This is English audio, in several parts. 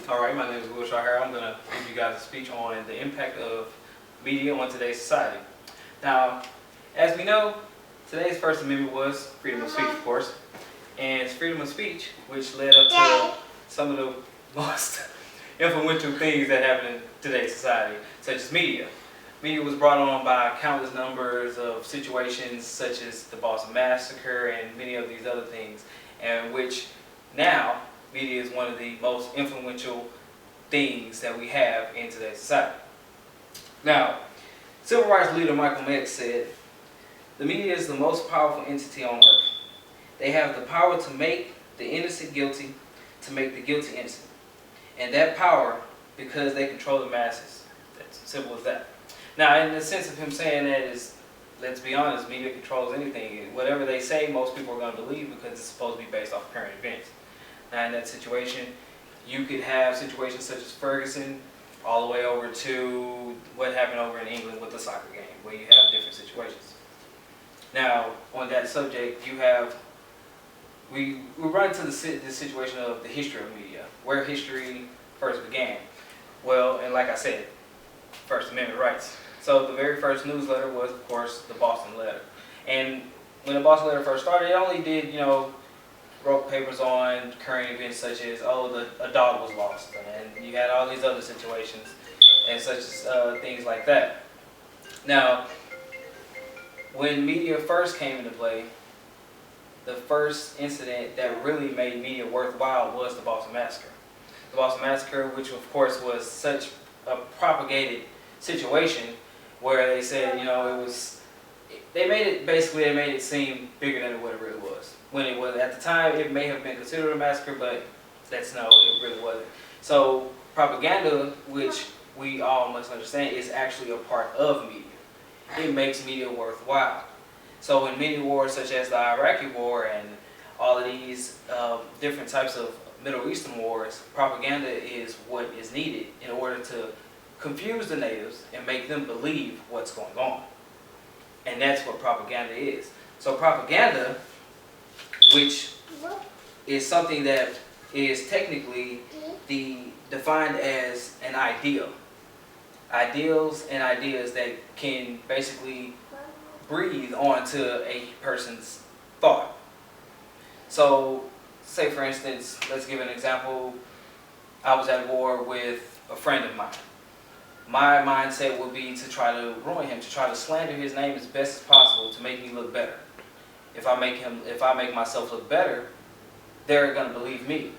Alright, my name is Will Shaw. I'm going to give you guys a speech on the impact of media on today's society. Now, as we know, today's First Amendment was freedom of speech, of course. And it's freedom of speech which led up to some of the most influential things that happen in today's society, such as media. Media was brought on by countless numbers of situations such as the Boston Massacre and many of these other things, and which now media is one of the most influential things that we have in today's society. Now, civil rights leader Malcolm X said, "The media is the most powerful entity on earth. They have the power to make the innocent guilty, to make the guilty innocent. And that power, because they control the masses." That's simple as that. Now, in the sense of him saying that is, let's be honest, media controls anything. Whatever they say, most people are going to believe because it's supposed to be based off current events. Now, in that situation, you could have situations such as Ferguson, all the way over to what happened over in England with the soccer game, where you have different situations. Now, on that subject, you have, we run into the situation of the history of media, where history first began. Well, and like I said, First Amendment rights. So the very first newsletter was, of course, the Boston Letter. And when the Boston Letter first started, it only did, wrote papers on current events such as, a dog was lost, and you had all these other situations and such as things like that. Now, when media first came into play, the first incident that really made media worthwhile was the Boston Massacre. The Boston Massacre, which of course was such a propagated situation where they said, they made it seem bigger than what it really was. When it was, at the time, it may have been considered a massacre, but it really wasn't. So propaganda, which we all must understand, is actually a part of media. It makes media worthwhile. So in many wars, such as the Iraqi War and all of these different types of Middle Eastern wars, propaganda is what is needed in order to confuse the natives and make them believe what's going on. And that's what propaganda is. So propaganda, which is something that is technically defined as an ideal. Ideals and ideas that can basically breathe onto a person's thought. So, say for instance, let's give an example. I was at war with a friend of mine. My mindset would be to try to ruin him, to try to slander his name as best as possible to make me look better. If I make myself look better, they're going to believe me.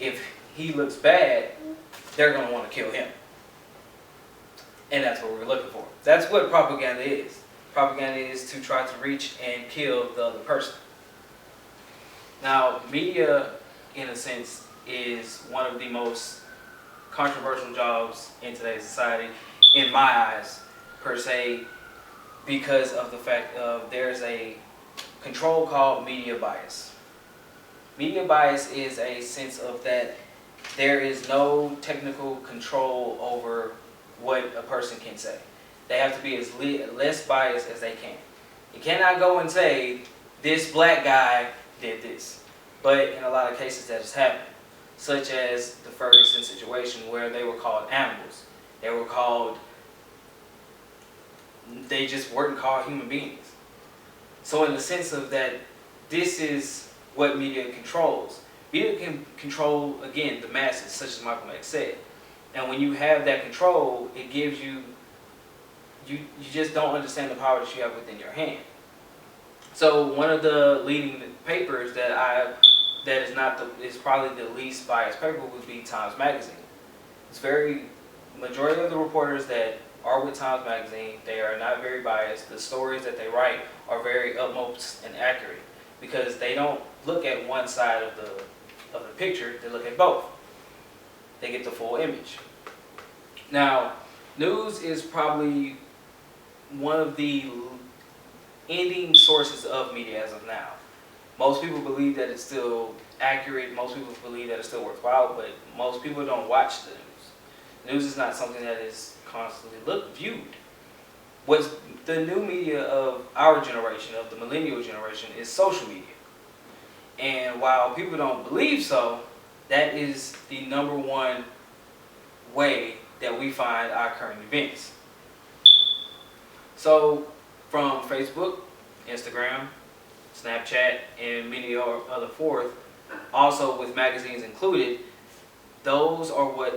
If he looks bad, they're going to want to kill him. And that's what we're looking for. That's what propaganda is. Propaganda is to try to reach and kill the other person. Now, media, in a sense, is one of the most controversial jobs in today's society, in my eyes, per se, because of the fact of there's a control called media bias. Media bias is a sense of that there is no technical control over what a person can say. They have to be as less biased as they can. You cannot go and say, this black guy did this. But in a lot of cases that has happened, such as the Ferguson situation where they were called animals. They just weren't called human beings. So in the sense of that, this is what media controls. Media can control, again, the masses, such as Malcolm X said. And when you have that control, it gives you just don't understand the power that you have within your hand. So one of the leading papers that is probably the least biased paper would be Times Magazine. Majority of the reporters that are with Times Magazine, they are not very biased. The stories that they write are very utmost and accurate because they don't look at one side of the picture, they look at both. They get the full image. Now, news is probably one of the ending sources of media as of now. Most people believe that it's still accurate, most people believe that it's still worthwhile, but most people don't watch the news. News is not something that is constantly viewed. What's the new media of our generation, of the millennial generation, is social media. And while people don't believe so, that is the #1 way that we find our current events. So from Facebook, Instagram, Snapchat, and many other forth, also with magazines included, those are what